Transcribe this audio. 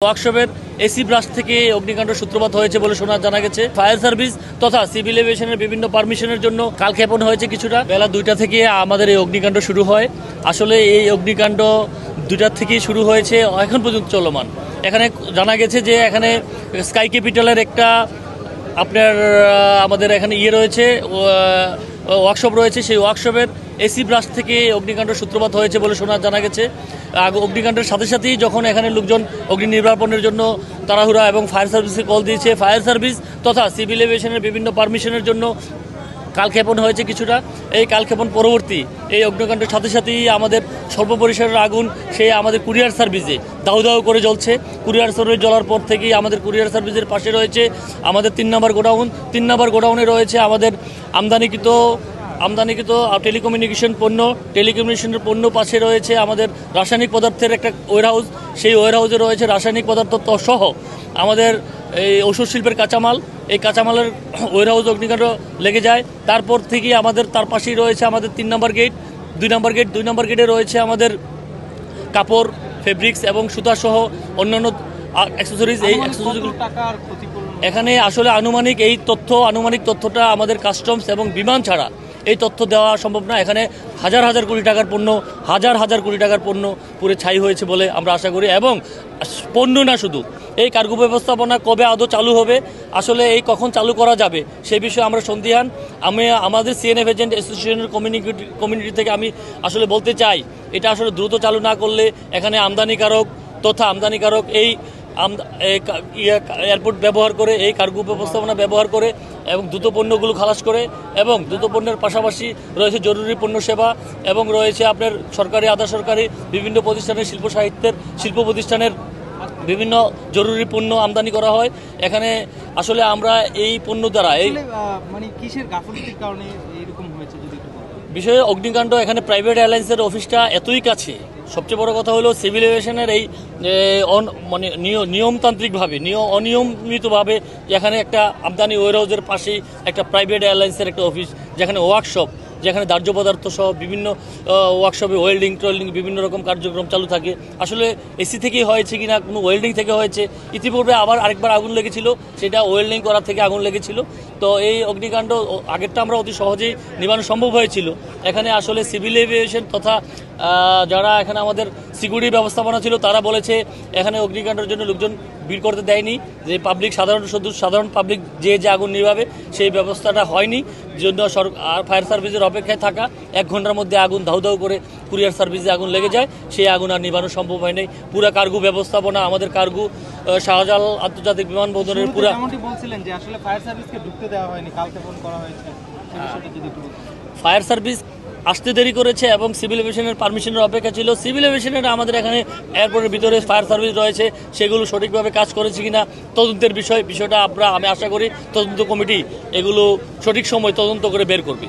ওয়ার্কশপের AC blast থেকে অগ্নিকাণ্ড সূত্রপাত হয়েছে বলে জানা গেছে। ফায়ার সার্ভিস তথা সিভিল এভিয়েশনের বিভিন্ন পারমিশনের জন্য কালক্ষেপণ হয়েছে কিছুটা। বেলা 2টা থেকে আমাদের এই অগ্নিকাণ্ড শুরু হয়। আসলে এই অগ্নিকাণ্ড 2টার থেকেই শুরু হয়েছে, এখন পর্যন্ত চলমান। এখানে জানা গেছে যে এখানে স্কাই ক্যাপিটালের একটা আপনার আমাদের এখানে রয়েছে, ওয়ার্কশপ রয়েছে। সেই ওয়ার্কশপের এসি ব্লাস্ট থেকে অগ্নিকাণ্ড সূত্রপাত হয়েছে বলে জানা গেছে। অগ্নিকাণ্ডের সাথে সাথেই যখন এখানে লোকজন অগ্নি নির্বাপনের জন্য তাড়াহুড়া এবং ফায়ার সার্ভিসকে কল দিয়েছে, ফায়ার সার্ভিস তথা সিভিল এভিয়েশনের বিভিন্ন পারমিশনের জন্য কালক্ষেপণ হয়েছে কিছুটা। এই কালক্ষেপণ পরবর্তী এই অগ্নিকাণ্ডের সাথে সাথেই আমাদের স্বল্প পরিসরের আগুন সেই আমাদের কুরিয়ার সার্ভিসে দাউ দাউ করে জ্বলছে। কুরিয়ার সার্ভিস জ্বলার পর থেকেই আমাদের কুরিয়ার সার্ভিসের পাশে রয়েছে আমাদের 3 নম্বর গোডাউন। 3 নম্বর গোডাউনে রয়েছে আমাদের আমদানিকৃত টেলিকমিউনিকেশনের পণ্য পাশে রয়েছে আমাদের রাসায়নিক পদার্থের একটা ওয়্যারহাউস। সেই ওয়্যারহাউসে রয়েছে রাসায়নিক পদার্থ সহ আমাদের এই ওষুধ শিল্পের কাঁচামাল। এই কাঁচামালের ওয়্যারহাউস অগ্নিকাণ্ড লেগে যায়। তারপর থেকেই আমাদের তার পাশেই রয়েছে আমাদের 3 নম্বর গেট, 2 নম্বর গেটে রয়েছে আমাদের কাপড়, ফেব্রিক্স এবং সুতা সহ অন্যান্য অ্যাক্সেসরিজ। এই অ্যাক্সেসরিজগুলো এখানে আসলে আনুমানিক তথ্যটা আমাদের কাস্টমস এবং বিমান ছাড়া এই তথ্য দেওয়া সম্ভব না। এখানে হাজার কোটি টাকার পণ্য পুরো ছাই হয়েছে বলে আমরা আশা করি। এবং পণ্য না, শুধু এই কার্গো ব্যবস্থাপনা কবে আদৌ চালু হবে, আসলে এই কখন চালু করা যাবে সেই বিষয়ে আমরা সন্দিহান। আমাদের সিএনএফ এজেন্ট অ্যাসোসিয়েশনের কমিউনিটি থেকে আমি আসলে বলতে চাই, এটা আসলে দ্রুত চালু না করলে এখানে আমদানিকারক এই এয়ারপোর্ট ব্যবহার করে, এই কার্গো ব্যবস্থাপনা ব্যবহার করে এবং দ্রুত পণ্যগুলো খালাস করে, এবং দ্রুত পণ্যের পাশাপাশি রয়েছে জরুরি পণ্য সেবা এবং রয়েছে আপনার সরকারি আধা সরকারি বিভিন্ন প্রতিষ্ঠানের শিল্প প্রতিষ্ঠানের বিভিন্ন জরুরি পণ্য আমদানি করা হয়। এখানে আসলে আমরা এই পণ্য দ্বারা কিসের গাফিলতির কারণে এরকম হয়েছে যদি একটু বলেন। বিষয়ে অগ্নিকাণ্ড এখানে প্রাইভেট এয়ারলাইন্সের অফিসটা এতই কাছে। সবচেয়ে বড় কথা হলো সিভিল এভিয়েশনের এই অনিয়মিতভাবে এখানে একটা আমদানি ওয়্যারহাউসের পাশেই একটা প্রাইভেট এয়ারলাইন্সের একটা অফিস, যেখানে ওয়ার্কশপ, যেখানে দাহ্য পদার্থ সহ বিভিন্ন ওয়ার্কশপে ওয়েল্ডিং বিভিন্ন রকম কার্যক্রম চালু থাকে। আসলে এসি থেকেই হয়েছে কিনা, কোনো ওয়েল্ডিং থেকে হয়েছে। ইতিপূর্বে আবার আরেকবার আগুন লেগেছিল, সেটা ওয়েল্ডিং করা থেকে আগুন লেগেছিল। তো এই অগ্নিকাণ্ড আগেরটা আমরা অতি সহজেই নিবানো সম্ভব হয়েছিল। এখানে আসলে সিভিল এভিয়েশন তথা যারা এখানে আমাদের সিকিউরিটি ব্যবস্থাপনা ছিল, তারা বলেছে এখানে অগ্নিকাণ্ডের জন্য লোকজন ভিড় করতে দেয়নি, যে সাধারণ পাবলিক যে আগুন নিভাবে সেই ব্যবস্থাটা হয়নি। জন্য ফায়ার সার্ভিসের অপেক্ষায় থাকা 1 ঘন্টার মধ্যে আগুন দাউ করে কুরিয়ার সার্ভিসে আগুন লেগে যায়। সেই আগুন আর নিভানো সম্ভব হয় নাই। পুরা কার্গো ব্যবস্থাপনা আমাদের কার্গো শাহজালাল আন্তর্জাতিক বিমানবন্দরের পুরা বলছিলেন যে আসলে ফায়ার সার্ভিসকে ঢুকতে দেওয়া হয়নি, কালকে ফোন করা হয়েছে। ফায়ার সার্ভিস আসতে দেরি করেছে এবং সিভিল এভিয়েশনের পারমিশনের অপেক্ষা ছিল। সিভিল এভিয়েশনের আমাদের এখানে এয়ারপোর্টের ভিতরে ফায়ার সার্ভিস রয়েছে, সেগুলো সঠিকভাবে কাজ করেছে কিনা তদন্তের বিষয়টা আমি আশা করি তদন্ত কমিটি এগুলো সঠিক সময় তদন্ত করে বের করবে।